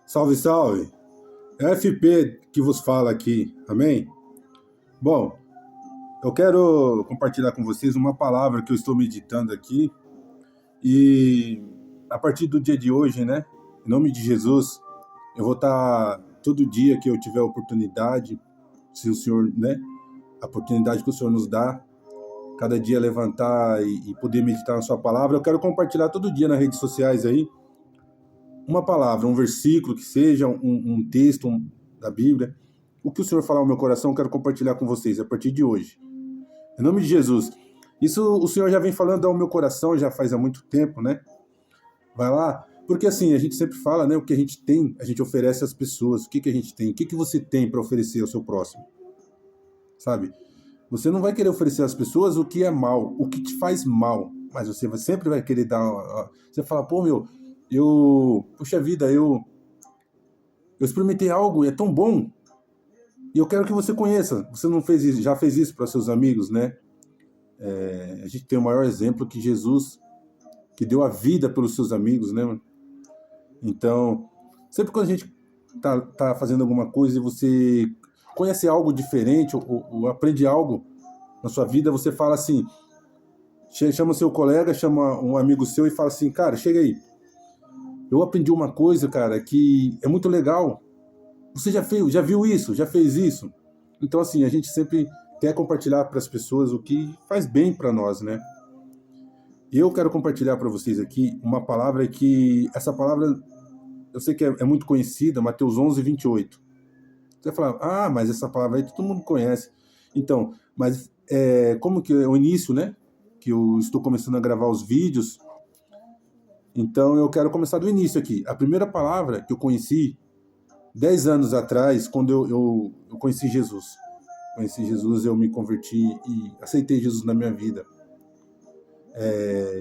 Salve, salve! É a FP que vos fala aqui, amém? Bom, eu quero compartilhar com vocês uma palavra que eu estou meditando aqui e a partir do dia de hoje, né, em nome de Jesus, eu vou estar todo dia que eu tiver oportunidade, se o Senhor, né, a oportunidade que o Senhor nos dá, cada dia levantar e poder meditar na sua palavra, eu quero compartilhar todo dia nas redes sociais aí, uma palavra, um versículo que seja, um texto da Bíblia, o que o Senhor falar no meu coração, eu quero compartilhar com vocês a partir de hoje. Em nome de Jesus. Isso o Senhor já vem falando ao meu coração, já faz há muito tempo, né? Vai lá, porque assim, a gente sempre fala, né? O que a gente tem, a gente oferece às pessoas. O que a gente tem? O que você tem para oferecer ao seu próximo? Sabe? Você não vai querer oferecer às pessoas o que é mal, o que te faz mal, mas você sempre vai querer dar. Você fala, pô, puxa vida, eu experimentei algo e é tão bom, e eu quero que você conheça. Você não fez isso, já fez isso para seus amigos, né? A gente tem o maior exemplo que Jesus, que deu a vida pelos seus amigos, né? Então, sempre quando a gente tá fazendo alguma coisa e você conhece algo diferente ou aprende algo na sua vida, você fala assim, chama seu colega, chama um amigo seu e fala assim, cara, chega aí. Eu aprendi uma coisa, cara, que é muito legal. Você já viu isso? Já fez isso? Então, assim, a gente sempre quer compartilhar para as pessoas o que faz bem para nós, né? Eu quero compartilhar para vocês aqui uma palavra que... Essa palavra, eu sei que é muito conhecida, Mateus 11:28. Você vai falar, mas essa palavra aí todo mundo conhece. Então, mas como que é o início, né? Que eu estou começando a gravar os vídeos. Então, eu quero começar do início aqui. A primeira palavra que eu conheci 10 anos atrás, quando eu conheci Jesus. Conheci Jesus, eu me converti e aceitei Jesus na minha vida.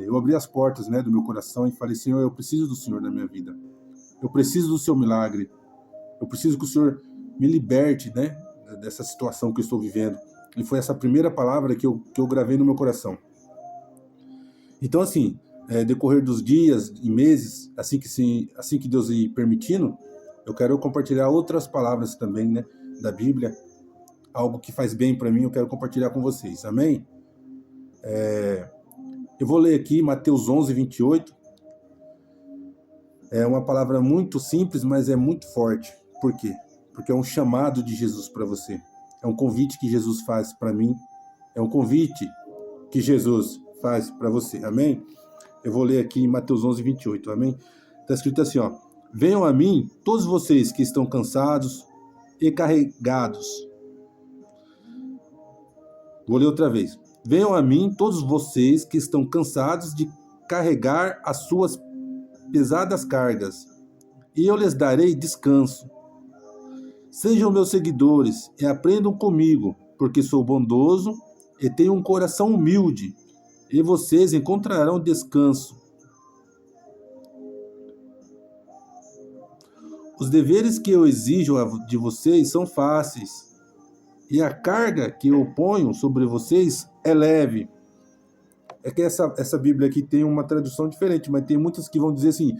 Eu abri as portas, né, do meu coração e falei, Senhor, eu preciso do Senhor na minha vida. Eu preciso do seu milagre. Eu preciso que o Senhor me liberte, né, dessa situação que eu estou vivendo. E foi essa primeira palavra que eu gravei no meu coração. Então, assim, decorrer dos dias e meses, assim que Deus ir permitindo, eu quero compartilhar outras palavras também, né, da Bíblia, algo que faz bem para mim, eu quero compartilhar com vocês, amém? Eu vou ler aqui Mateus 11:28, é uma palavra muito simples, mas é muito forte. Por quê? Porque é um chamado de Jesus para você, é um convite que Jesus faz para mim, é um convite que Jesus faz para você, amém? Eu vou ler aqui Mateus 11:28, amém? Está escrito assim, ó, venham a mim todos vocês que estão cansados e carregados. Vou ler outra vez. Venham a mim todos vocês que estão cansados de carregar as suas pesadas cargas, e eu lhes darei descanso. Sejam meus seguidores e aprendam comigo, porque sou bondoso e tenho um coração humilde, e vocês encontrarão descanso. Os deveres que eu exijo de vocês são fáceis, e a carga que eu ponho sobre vocês é leve. É que essa Bíblia aqui tem uma tradução diferente, mas tem muitas que vão dizer assim,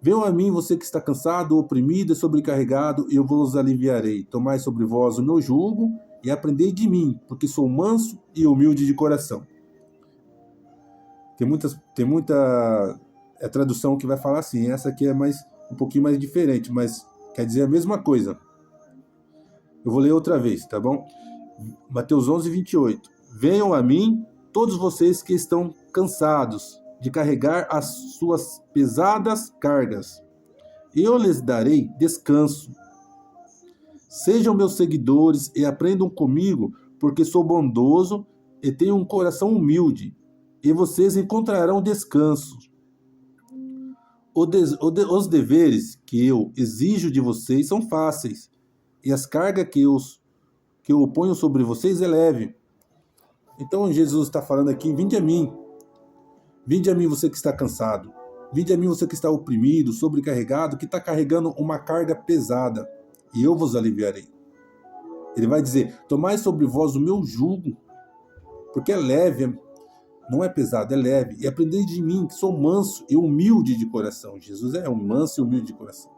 venham a mim você que está cansado, oprimido e sobrecarregado, e eu vos aliviarei. Tomai sobre vós o meu jugo e aprendei de mim, porque sou manso e humilde de coração. Tem muita tradução que vai falar assim, essa aqui é um pouquinho mais diferente, mas quer dizer a mesma coisa. Eu vou ler outra vez, tá bom? Mateus 11:28. Venham a mim todos vocês que estão cansados de carregar as suas pesadas cargas, e eu lhes darei descanso. Sejam meus seguidores e aprendam comigo, porque sou bondoso e tenho um coração humilde, e vocês encontrarão descanso. Os deveres que eu exijo de vocês são fáceis, e as cargas que eu ponho sobre vocês é leve. Então Jesus está falando aqui, vinde a mim você que está cansado, vinde a mim você que está oprimido, sobrecarregado, que está carregando uma carga pesada, e eu vos aliviarei. Ele vai dizer, tomai sobre vós o meu jugo, porque é leve, não é pesado, é leve, e aprendei de mim, que sou manso e humilde de coração. Jesus é um manso e humilde de coração.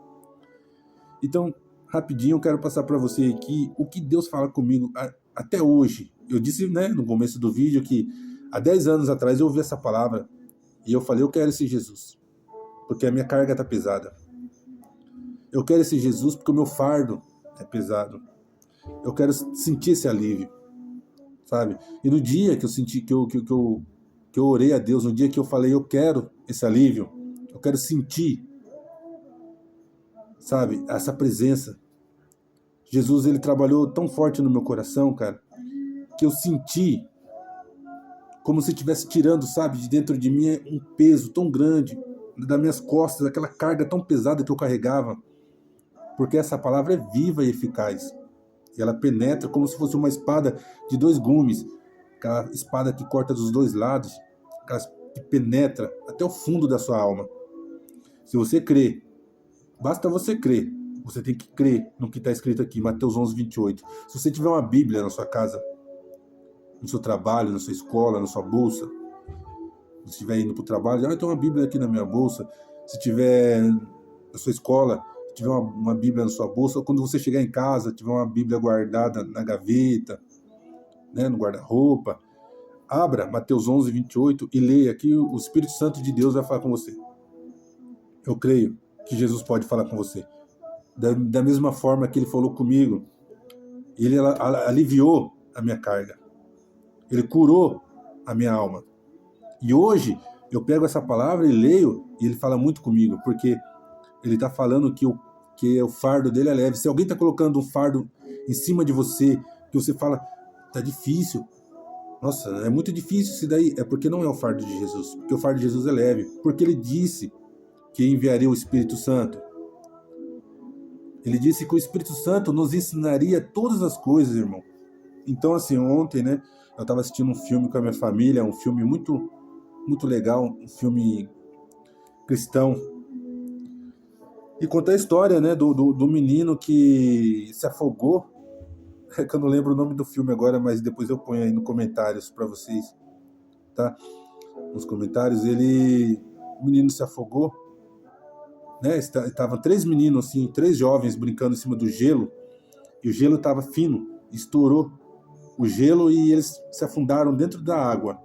Então, rapidinho, eu quero passar para você aqui o que Deus fala comigo até hoje. Eu disse, né, no começo do vídeo que há 10 anos atrás eu ouvi essa palavra e eu falei, eu quero esse Jesus, porque a minha carga está pesada. Eu quero esse Jesus porque o meu fardo é pesado. Eu quero sentir esse alívio, sabe? E no dia que eu senti, que eu orei a Deus, no dia que eu falei, eu quero esse alívio, eu quero sentir, sabe, essa presença. Jesus, ele trabalhou tão forte no meu coração, cara, que eu senti como se estivesse tirando, sabe, de dentro de mim um peso tão grande, das minhas costas, aquela carga tão pesada que eu carregava, porque essa palavra é viva e eficaz. E ela penetra como se fosse uma espada de 2 gumes, aquela espada que corta dos 2 lados, aquela que penetra até o fundo da sua alma. Se você crê, basta você crer. Você tem que crer no que está escrito aqui, Mateus 11:28. Se você tiver uma Bíblia na sua casa, no seu trabalho, na sua escola, na sua bolsa, se estiver indo para o trabalho, eu tenho uma Bíblia aqui na minha bolsa. Se tiver na sua escola, se tiver uma Bíblia na sua bolsa, quando você chegar em casa, tiver uma Bíblia guardada na gaveta, né, no guarda-roupa, abra Mateus 11:28 e leia aqui, o Espírito Santo de Deus vai falar com você. Eu creio que Jesus pode falar com você. Da mesma forma que ele falou comigo, ele aliviou a minha carga. Ele curou a minha alma. E hoje eu pego essa palavra e leio, e ele fala muito comigo, porque ele está falando que o fardo dele é leve. Se alguém está colocando um fardo em cima de você, que você fala, tá difícil, nossa, é muito difícil isso daí, é porque não é o fardo de Jesus, porque o fardo de Jesus é leve, porque ele disse que enviaria o Espírito Santo. Ele disse que o Espírito Santo nos ensinaria todas as coisas, irmão. Então, assim, ontem, né, eu estava assistindo um filme com a minha família, um filme muito, muito legal, um filme cristão. E conta a história, né, do menino que se afogou. É que eu não lembro o nome do filme agora, mas depois eu ponho aí nos comentários para vocês, tá? Nos comentários, o menino se afogou, né? Estavam 3 meninos, assim, 3 jovens brincando em cima do gelo, e o gelo estava fino, estourou o gelo e eles se afundaram dentro da água.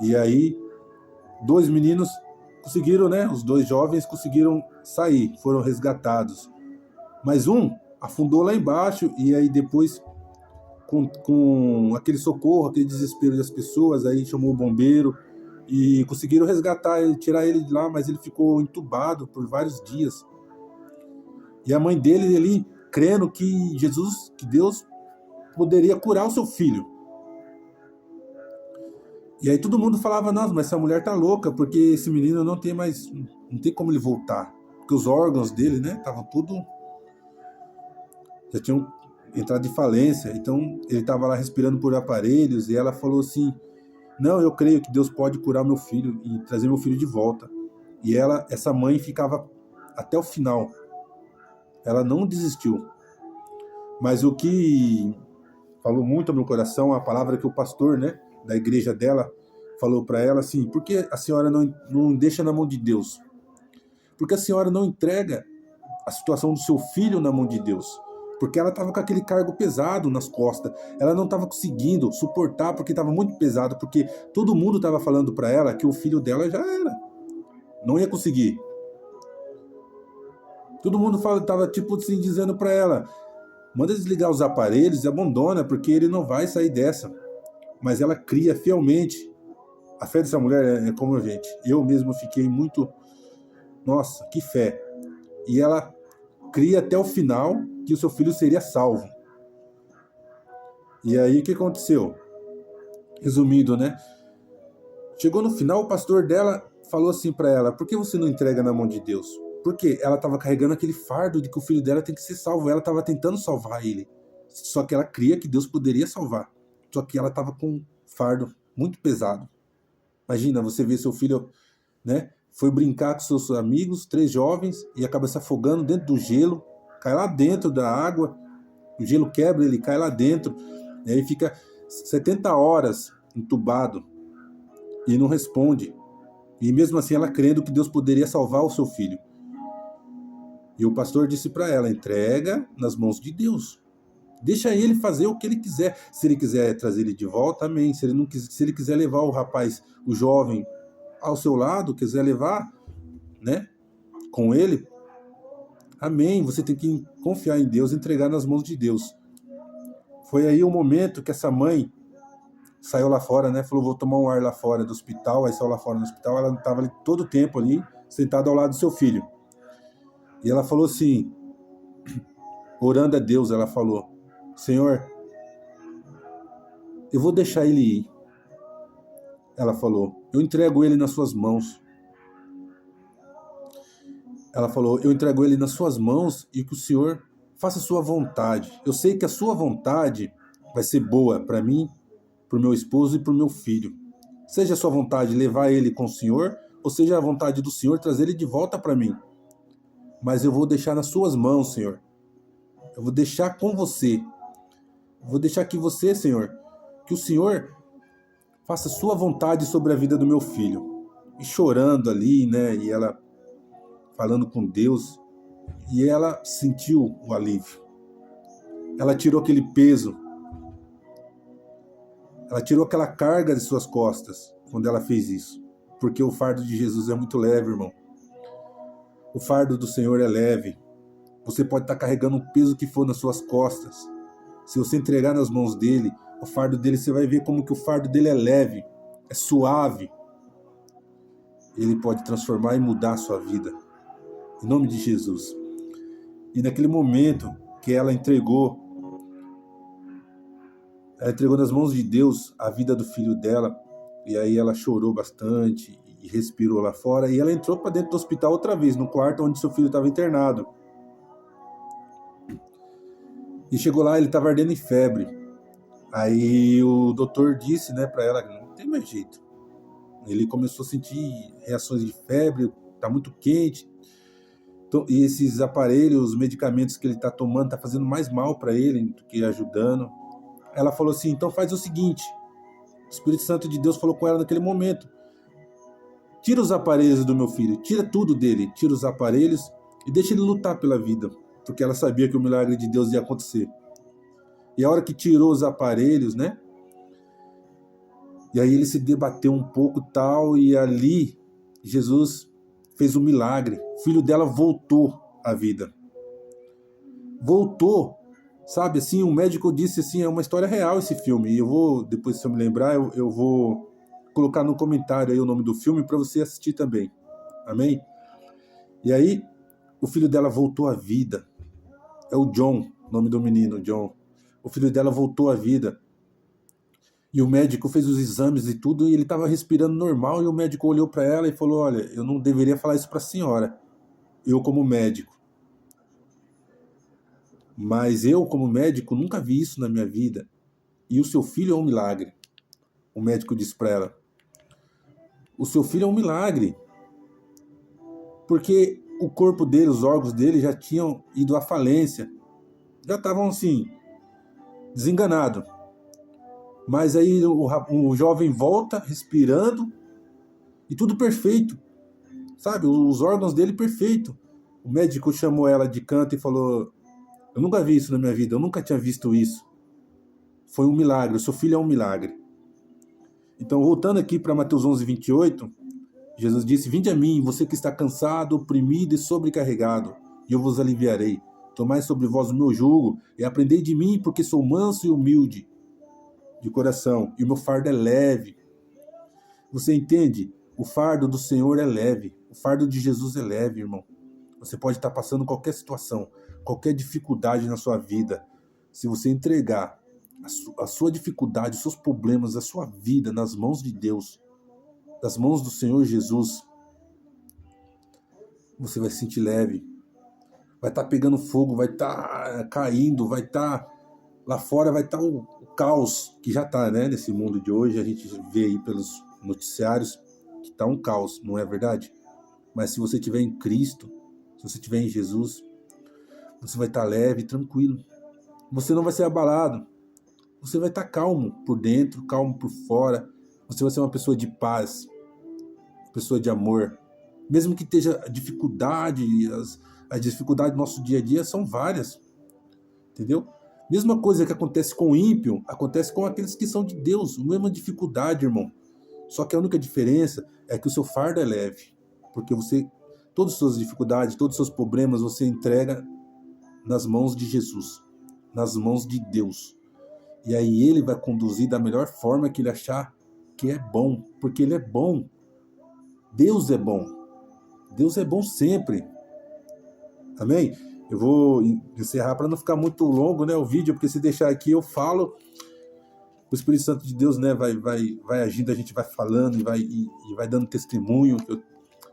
E aí, 2 meninos conseguiram, né? Os 2 jovens conseguiram sair, foram resgatados. Mas um afundou lá embaixo e aí depois, com aquele socorro, aquele desespero das pessoas, aí chamou o bombeiro e conseguiram resgatar ele, tirar ele de lá, mas ele ficou entubado por vários dias. E a mãe dele ali, crendo que Jesus, que Deus poderia curar o seu filho. E aí todo mundo falava, nossa, mas essa mulher tá louca, porque esse menino não tem como ele voltar. Porque os órgãos dele, né, estavam tudo, já tinham entrado em falência, então ele estava lá respirando por aparelhos, e ela falou assim, não, eu creio que Deus pode curar meu filho e trazer meu filho de volta. E essa mãe ficava até o final. Ela não desistiu. Mas o que falou muito ao meu coração, a palavra que o pastor, né, da igreja dela, falou para ela assim, por que a senhora não deixa na mão de Deus? Porque a senhora não entrega a situação do seu filho na mão de Deus? Porque ela estava com aquele cargo pesado nas costas. Ela não estava conseguindo suportar porque estava muito pesado, porque todo mundo estava falando para ela que o filho dela já era. Não ia conseguir. Todo mundo estava tipo assim, dizendo para ela, manda desligar os aparelhos e abandona, porque ele não vai sair dessa. Mas ela cria fielmente. A fé dessa mulher é como a gente. Eu mesmo fiquei muito... Nossa, que fé. E ela cria até o final que o seu filho seria salvo. E aí o que aconteceu? Resumindo, né? Chegou no final, o pastor dela falou assim para ela, por que você não entrega na mão de Deus? Porque ela estava carregando aquele fardo de que o filho dela tem que ser salvo. Ela estava tentando salvar ele. Só que ela cria que Deus poderia salvar. Só que ela estava com um fardo muito pesado. Imagina, você vê seu filho, né? Foi brincar com seus amigos, 3 jovens, e acaba se afogando dentro do gelo, cai lá dentro da água, o gelo quebra, ele cai lá dentro, e aí fica 70 horas entubado, e não responde. E mesmo assim ela crendo que Deus poderia salvar o seu filho. E o pastor disse para ela, entrega nas mãos de Deus. Deixa ele fazer o que ele quiser. Se ele quiser trazer ele de volta, amém. Se ele quiser levar o rapaz, o jovem, ao seu lado, quiser levar, né, com ele, amém. Você tem que confiar em Deus, entregar nas mãos de Deus. Foi aí o momento que essa mãe saiu lá fora, né? Falou, vou tomar um ar lá fora do hospital. Aí saiu lá fora do hospital. Ela estava todo o tempo ali, sentada ao lado do seu filho. E ela falou assim, orando a Deus, ela falou, Senhor, eu vou deixar ele ir. Ela falou, eu entrego ele nas suas mãos. Ela falou, eu entrego ele nas suas mãos e que o Senhor faça a sua vontade. Eu sei que a sua vontade vai ser boa para mim, para o meu esposo e para o meu filho. Seja a sua vontade levar ele com o Senhor, ou seja a vontade do Senhor trazer ele de volta para mim. Mas eu vou deixar nas suas mãos, Senhor. Eu vou deixar com você. Eu vou deixar que você, Senhor, que o Senhor faça a sua vontade sobre a vida do meu filho. E chorando ali, né? E ela falando com Deus. E ela sentiu o alívio. Ela tirou aquele peso. Ela tirou aquela carga de suas costas quando ela fez isso. Porque o fardo de Jesus é muito leve, irmão. O fardo do Senhor é leve. Você pode estar carregando o peso que for nas suas costas. Se você entregar nas mãos dele, o fardo dele, você vai ver como que o fardo dele é leve, é suave. Ele pode transformar e mudar a sua vida. Em nome de Jesus. E naquele momento que ela entregou nas mãos de Deus a vida do filho dela. E aí ela chorou bastante e respirou lá fora. E ela entrou para dentro do hospital outra vez, no quarto onde seu filho estava internado. E chegou lá, ele estava ardendo em febre. Aí o doutor disse, né, para ela, não tem mais jeito. Ele começou a sentir reações de febre, tá muito quente. Então, e esses aparelhos, os medicamentos que ele tá tomando, tá fazendo mais mal para ele do que ajudando. Ela falou assim, então faz o seguinte. O Espírito Santo de Deus falou com ela naquele momento. Tira os aparelhos do meu filho, tira tudo dele, tira os aparelhos e deixa ele lutar pela vida. Porque ela sabia que o milagre de Deus ia acontecer. E a hora que tirou os aparelhos, né? E aí ele se debateu um pouco tal, e ali Jesus fez um milagre. O filho dela voltou à vida. Voltou, sabe? Assim, o médico disse assim, é uma história real esse filme. E eu vou, depois se eu me lembrar, eu vou colocar no comentário aí o nome do filme para você assistir também. Amém? E aí, o filho dela voltou à vida. É o John, o nome do menino, John. O filho dela voltou à vida. E o médico fez os exames e tudo, e ele estava respirando normal, e o médico olhou para ela e falou, olha, eu não deveria falar isso para a senhora, eu como médico. Mas eu como médico nunca vi isso na minha vida. E o seu filho é um milagre. O médico disse para ela. O seu filho é um milagre. Porque o corpo dele, os órgãos dele já tinham ido à falência. Já estavam assim, desenganados. Mas aí o jovem volta respirando e tudo perfeito, sabe? Os órgãos dele perfeito. O médico chamou ela de canto e falou, eu nunca vi isso na minha vida, eu nunca tinha visto isso. Foi um milagre, o seu filho é um milagre. Então, voltando aqui para Mateus 11:28, Jesus disse, vinde a mim, você que está cansado, oprimido e sobrecarregado, e eu vos aliviarei. Tomai sobre vós o meu jugo e aprendei de mim, porque sou manso e humilde de coração, e o meu fardo é leve. Você entende? O fardo do Senhor é leve. O fardo de Jesus é leve, irmão. Você pode estar passando qualquer situação, qualquer dificuldade na sua vida. Se você entregar a sua dificuldade, os seus problemas, a sua vida nas mãos de Deus, nas mãos do Senhor Jesus, você vai se sentir leve. Vai estar pegando fogo, vai estar caindo, vai estar... Lá fora vai estar o caos, que já está, né? Nesse mundo de hoje, a gente vê aí pelos noticiários que está um caos, não é verdade? Mas se você estiver em Cristo, se você estiver em Jesus, você vai estar leve, tranquilo. Você não vai ser abalado. Você vai estar calmo por dentro, calmo por fora. Você vai ser uma pessoa de paz, pessoa de amor. Mesmo que esteja a dificuldade, As dificuldades do nosso dia a dia são várias, entendeu? Mesma coisa que acontece com o ímpio, acontece com aqueles que são de Deus. A mesma dificuldade, irmão. Só que a única diferença é que o seu fardo é leve. Porque todas as suas dificuldades, todos os seus problemas, você entrega nas mãos de Jesus, nas mãos de Deus. E aí ele vai conduzir da melhor forma que ele achar que é bom. Porque ele é bom. Deus é bom. Deus é bom sempre. Amém? Eu vou encerrar para não ficar muito longo, né, o vídeo, porque se deixar aqui eu falo, o Espírito Santo de Deus, né, vai agindo, a gente vai falando e vai dando testemunho.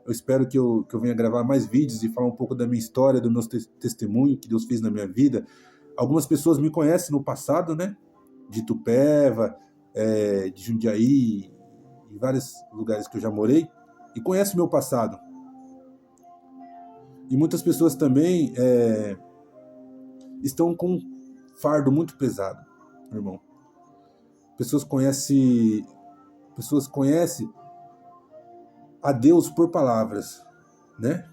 Eu espero que eu venha gravar mais vídeos e falar um pouco da minha história, do meu testemunho que Deus fez na minha vida. Algumas pessoas me conhecem no passado, né, de Itupeva, de Jundiaí, em vários lugares que eu já morei, e conhecem o meu passado. E muitas pessoas também estão com um fardo muito pesado, meu irmão. Pessoas conhecem a Deus por palavras, né?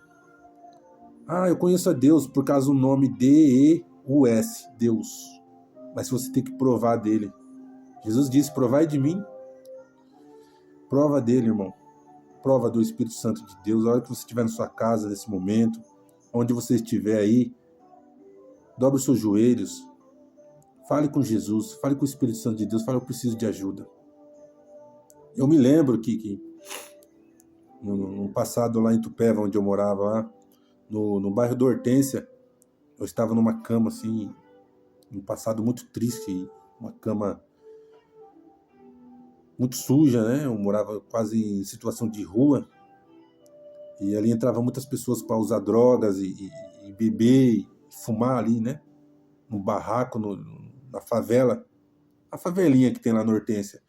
Ah, eu conheço a Deus por causa do nome Deus, Deus. Mas você tem que provar dele. Jesus disse, provai de mim. Prova dele, irmão. Prova do Espírito Santo de Deus. A hora que você estiver na sua casa, nesse momento, onde você estiver aí, dobre os seus joelhos, fale com Jesus, fale com o Espírito Santo de Deus, fale, eu preciso de ajuda. Eu me lembro que no passado, lá em Itupeva, onde eu morava, lá, no bairro da Hortência, eu estava numa cama, assim, um passado muito triste, uma cama muito suja, né? Eu morava quase em situação de rua, e ali entravam muitas pessoas para usar drogas e beber, e fumar ali, né? No barraco, na favela, a favelinha que tem lá na Hortência.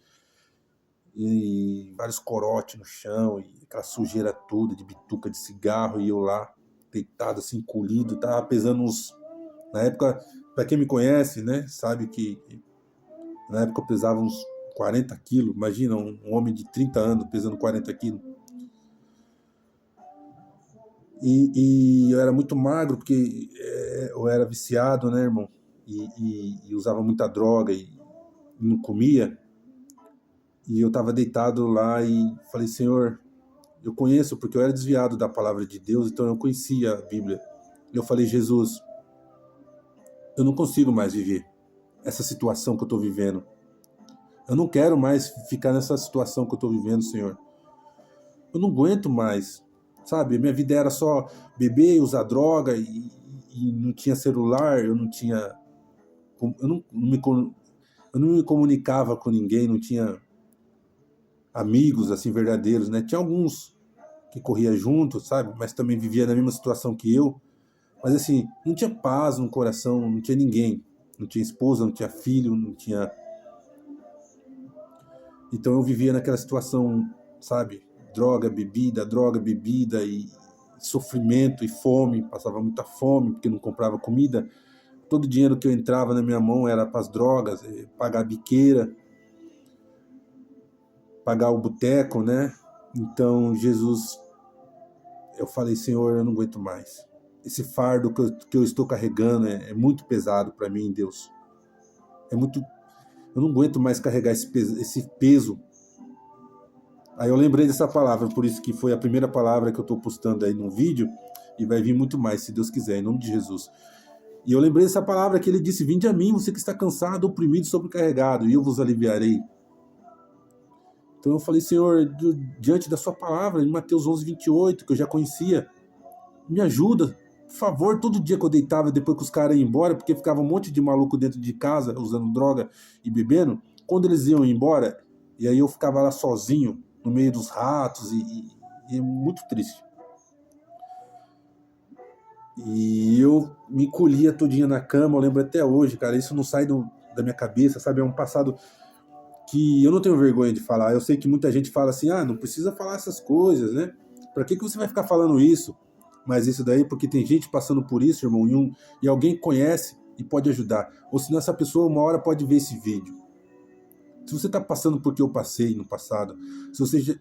E vários corotes no chão, e aquela sujeira toda de bituca de cigarro, e eu lá, deitado assim, encolhido, tava pesando uns... Na época, para quem me conhece, né, sabe que na época eu pesava uns 40 quilos, imagina, um homem de 30 anos pesando 40 quilos. E eu era muito magro, porque eu era viciado, né, irmão, e usava muita droga, e não comia. E eu estava deitado lá e falei, Senhor, eu conheço, porque eu era desviado da palavra de Deus, então eu conhecia a Bíblia. E eu falei, Jesus, eu não consigo mais viver essa situação que eu estou vivendo. Eu não quero mais ficar nessa situação que eu estou vivendo, Senhor. Eu não aguento mais, sabe? Minha vida era só beber, usar droga, e não tinha celular, eu não me comunicava com ninguém, não tinha amigos assim verdadeiros, né? Tinha alguns que corria junto, sabe? Mas também vivia na mesma situação que eu. Mas assim, não tinha paz no coração, não tinha ninguém. Não tinha esposa, não tinha filho, não tinha... Então eu vivia naquela situação, sabe? Droga, bebida e sofrimento e fome. Passava muita fome porque não comprava comida. Todo o dinheiro que eu entrava na minha mão era para as drogas, pagar a biqueira, pagar o boteco, né? Então, Jesus, eu falei, Senhor, eu não aguento mais. Esse fardo que eu estou carregando é muito pesado para mim, Deus. Eu não aguento mais carregar esse peso. Aí eu lembrei dessa palavra, por isso que foi a primeira palavra que eu estou postando aí no vídeo, e vai vir muito mais, se Deus quiser, em nome de Jesus. E eu lembrei dessa palavra que ele disse, vinde a mim, você que está cansado, oprimido, sobrecarregado, e eu vos aliviarei. Então eu falei, Senhor, diante da sua palavra, em Mateus 11, 28, que eu já conhecia, me ajuda, por favor. Todo dia que eu deitava, depois que os caras iam embora, porque ficava um monte de maluco dentro de casa, usando droga e bebendo, quando eles iam embora, e aí eu ficava lá sozinho, no meio dos ratos, e muito triste. E eu me encolhia todinha na cama, eu lembro até hoje, cara, isso não sai da minha cabeça, sabe? É um passado que eu não tenho vergonha de falar. Eu sei que muita gente fala assim, não precisa falar essas coisas, né? Pra que você vai ficar falando isso? Mas isso daí, porque tem gente passando por isso, irmão, e alguém conhece e pode ajudar. Ou senão essa pessoa uma hora pode ver esse vídeo. Se você está passando por que eu passei no passado, se você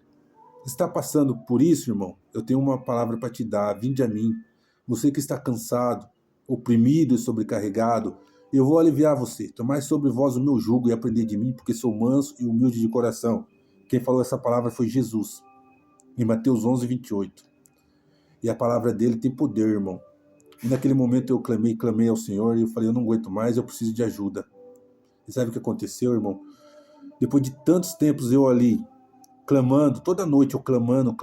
está passando por isso, irmão, eu tenho uma palavra para te dar, vinde a mim. Você que está cansado, oprimido e sobrecarregado, eu vou aliviar você. Tomai sobre vós o meu jugo e aprendei de mim, porque sou manso e humilde de coração. Quem falou essa palavra foi Jesus, em Mateus 11:28. E a palavra dele tem poder, irmão. E naquele momento eu clamei ao Senhor e eu falei, eu não aguento mais, eu preciso de ajuda. E sabe o que aconteceu, irmão? Depois de tantos tempos eu ali, clamando, toda noite eu clamando,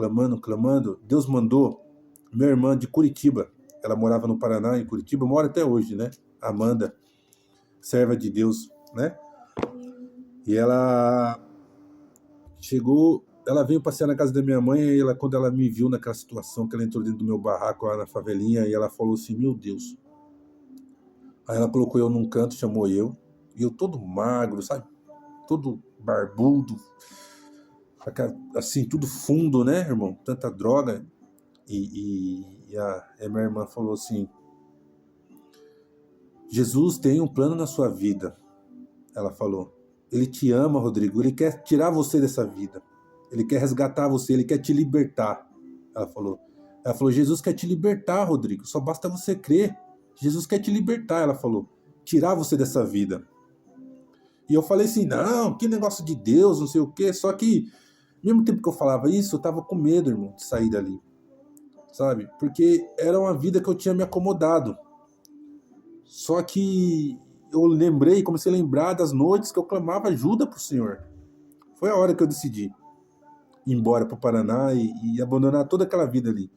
Deus mandou minha irmã de Curitiba. Ela morava no Paraná, em Curitiba, mora até hoje, né? Amanda, serva de Deus, né? E ela chegou, ela veio passear na casa da minha mãe, e ela, quando ela me viu naquela situação, que ela entrou dentro do meu barraco lá na favelinha, e ela falou assim, meu Deus. Aí ela colocou eu num canto, chamou eu, e eu todo magro, sabe? Todo barbudo, assim, tudo fundo, né, irmão? Tanta droga. E a minha irmã falou assim, Jesus tem um plano na sua vida. Ela falou, ele te ama, Rodrigo, ele quer tirar você dessa vida. Ele quer resgatar você, ele quer te libertar. Ela falou, Jesus quer te libertar, Rodrigo, só basta você crer. Jesus quer te libertar, ela falou, tirar você dessa vida. E eu falei assim, não, que negócio de Deus, não sei o quê. Só que, ao mesmo tempo que eu falava isso, eu tava com medo, irmão, de sair dali. Sabe? Porque era uma vida que eu tinha me acomodado. Só que eu lembrei, comecei a lembrar das noites que eu clamava ajuda pro Senhor. Foi a hora que eu decidi ir embora pro Paraná e abandonar toda aquela vida ali.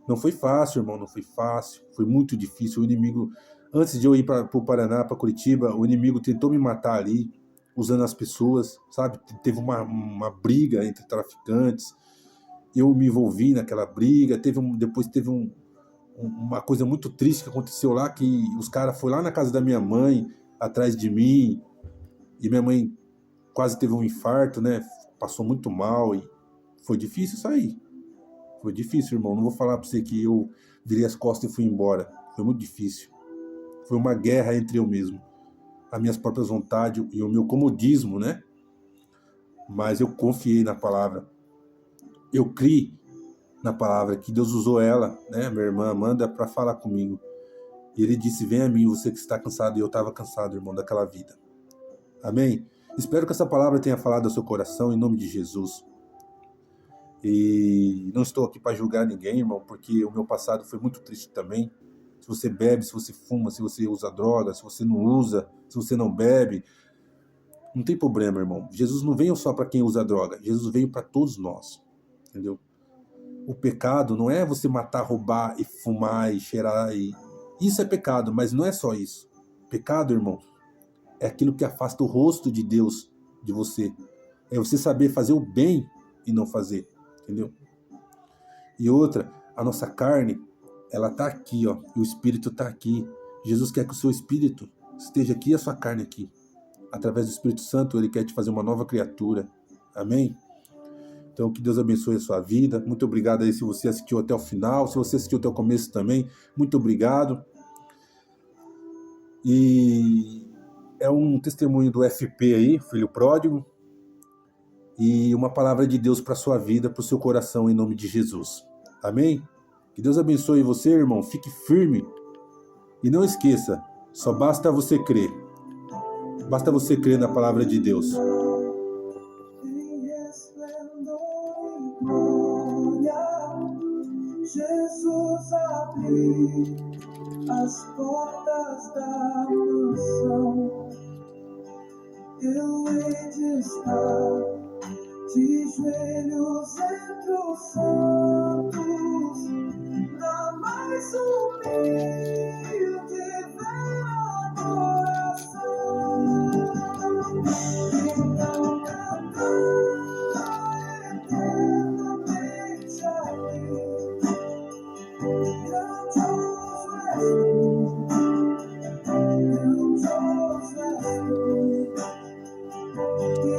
Não foi fácil, irmão, não foi fácil. Foi muito difícil. O inimigo, antes de eu ir pro Paraná, para Curitiba, o inimigo tentou me matar ali, usando as pessoas, sabe? Teve uma briga entre traficantes. Eu me envolvi naquela briga. Depois teve uma coisa muito triste que aconteceu lá, que os caras foram lá na casa da minha mãe, atrás de mim, e minha mãe quase teve um infarto, né? Passou muito mal e foi difícil sair. Foi difícil, irmão. Não vou falar pra você que eu virei as costas e fui embora. Foi muito difícil. Foi uma guerra entre eu mesmo. As minhas próprias vontades e o meu comodismo, né? Mas eu confiei na palavra. Eu criei na palavra que Deus usou ela, né? Minha irmã Amanda, para falar comigo. E ele disse, vem a mim, você que está cansado. E eu estava cansado, irmão, daquela vida. Amém? Espero que essa palavra tenha falado ao seu coração, em nome de Jesus. E não estou aqui para julgar ninguém, irmão, porque o meu passado foi muito triste também. Se você bebe, se você fuma, se você usa droga, se você não usa, se você não bebe, não tem problema, irmão. Jesus não veio só para quem usa droga, Jesus veio para todos nós, entendeu? O pecado não é você matar, roubar e fumar e cheirar. Isso é pecado, mas não é só isso. Pecado, irmão, é aquilo que afasta o rosto de Deus de você. É você saber fazer o bem e não fazer, entendeu? E outra, a nossa carne, ela tá aqui, ó, e o Espírito tá aqui. Jesus quer que o seu Espírito esteja aqui e a sua carne aqui. Através do Espírito Santo, ele quer te fazer uma nova criatura. Amém? Então, que Deus abençoe a sua vida. Muito obrigado aí se você assistiu até o final. Se você assistiu até o começo também, muito obrigado. E é um testemunho do FP aí, Filho Pródigo. E uma palavra de Deus para a sua vida, para o seu coração, em nome de Jesus. Amém? Que Deus abençoe você, irmão. Fique firme. E não esqueça, só basta você crer. Basta você crer na palavra de Deus. Jesus abriu as portas da mansão. Eu hei de estar de joelhos entre o sol.